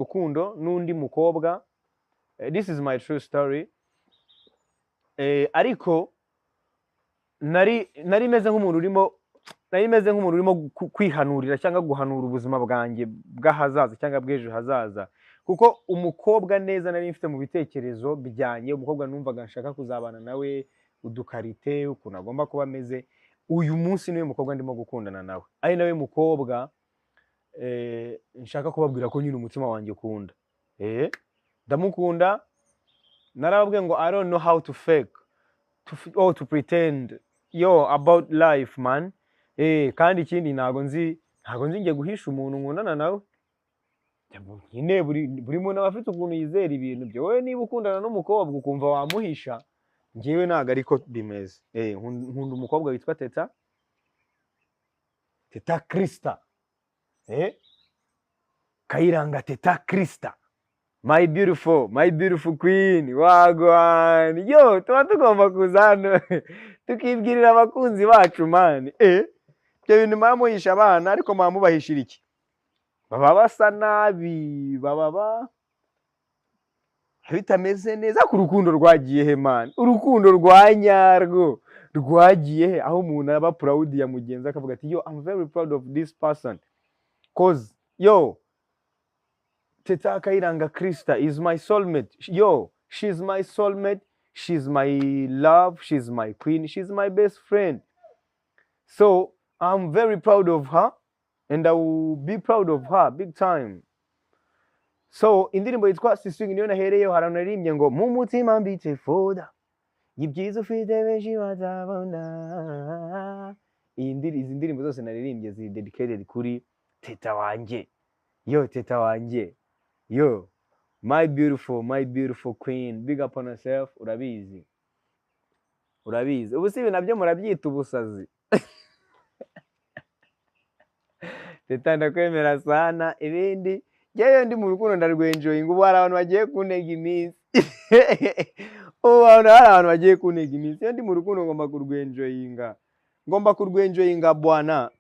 urukundo n'undi mukobwa, this is my true story, ariko nari meze nk'umuntu urimo kwihanurira cyangwa guhanura ubuzima bwanjye bw'ahazaza cyangwa bw'ejo hazaza, kuko umukobwa neza nari mfite mu bitekerezo bijyanye, umukobwa numvaga nshaka kuzabana nawe, udukarite ukuntu agomba kuba ameze, uyu munsi niwe mukobwa ndimo gukundana nawe, ari nawe mukobwa nshaka kubabwira ko nyine umutima wanjye ukunda. Ndamukunda, narababwiye ngo I don't know how to fake to pretend about life man. Kandi ikindi ntago nzi ngiye guhisha umuntu nkundana nawe. Nyine buri muntu aba afite ukuntu yizera ibintu byo. Wowe niba ukundana n'umukobwa ukumva wamuhisha, njyewe ntago ariko bimeze. Nkunda umukobwa witwa Teta Krista. Kayiranga Teta Krista. My beautiful queen, wagwan. Yo, tuba tugomba kuzana tukibwirira abakunzi bacu man. Ibyo bintu mamuhisha abana, ariko mamubahishira iki? Baba basa nabi, baba bitameze neza. Ku rukundo rwagiye he man? Urukundo rwa nyarwo rwagiye he? Aho umuntu aba proud ya mugenzi akavuga ati yo, I'm very proud of this person cause yo, Teta Kayiranga Krista is my soulmate. Yo, she's my soulmate, she's my love, she's my queen, she's my best friend. So I'm very proud of her and I will be proud of her big time. So indirimbo yitwa Siswing niyo nahereyeho, haranarimbye ngo mu mutima mbitse foda ibyiza ufite benshi bazabona. Izi ndirimbo zose naririmbye ziri dedicated kuri teta wanjye. Yo, teta wanjye. Yo, my beautiful queen, big up on herself. Urabizi ubu si ibintu nabyo murabyita ubusazi. Teta ndakwemera sana. Ibindi njyewe ndi mu rukundo ndarwenjoyinga. Ubu hari abantu bagiye kuntega iminsi. Iyo ndi mu rukundo ngomba kurwenjoyinga bwana.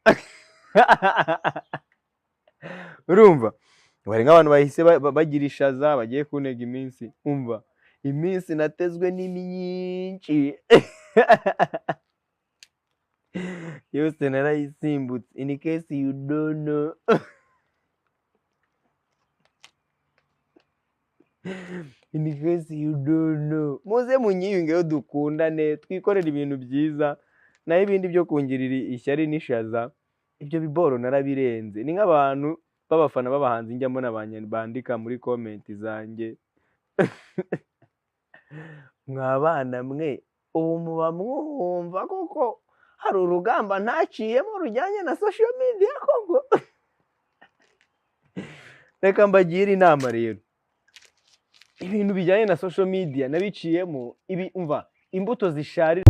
Urumva? Wari nk'abantu bahise bagira ishaza bagiye kuntega iminsi. Umva, iminsi natezwe ni myinshi. Yose narayisimbutse. In case you don't know. In case you don't know. Muze munyiyungeyo dukundane, twikorera ibintu byiza, naho ibindi byo kungirira ishyari n'ishaza, ibyo biboro narabirenze. Ni nk'abantu b'abafana b'abahanzi njya mbona bandika muri comment zanjye. Mwabana mwe, ubu muba mwumva koko hari urugamba ntaciyemo rujyanye na social media koko. Reka mbagire inama rero, ibintu bijyanye na social media nabiciyemo, umva imbuto zisharira.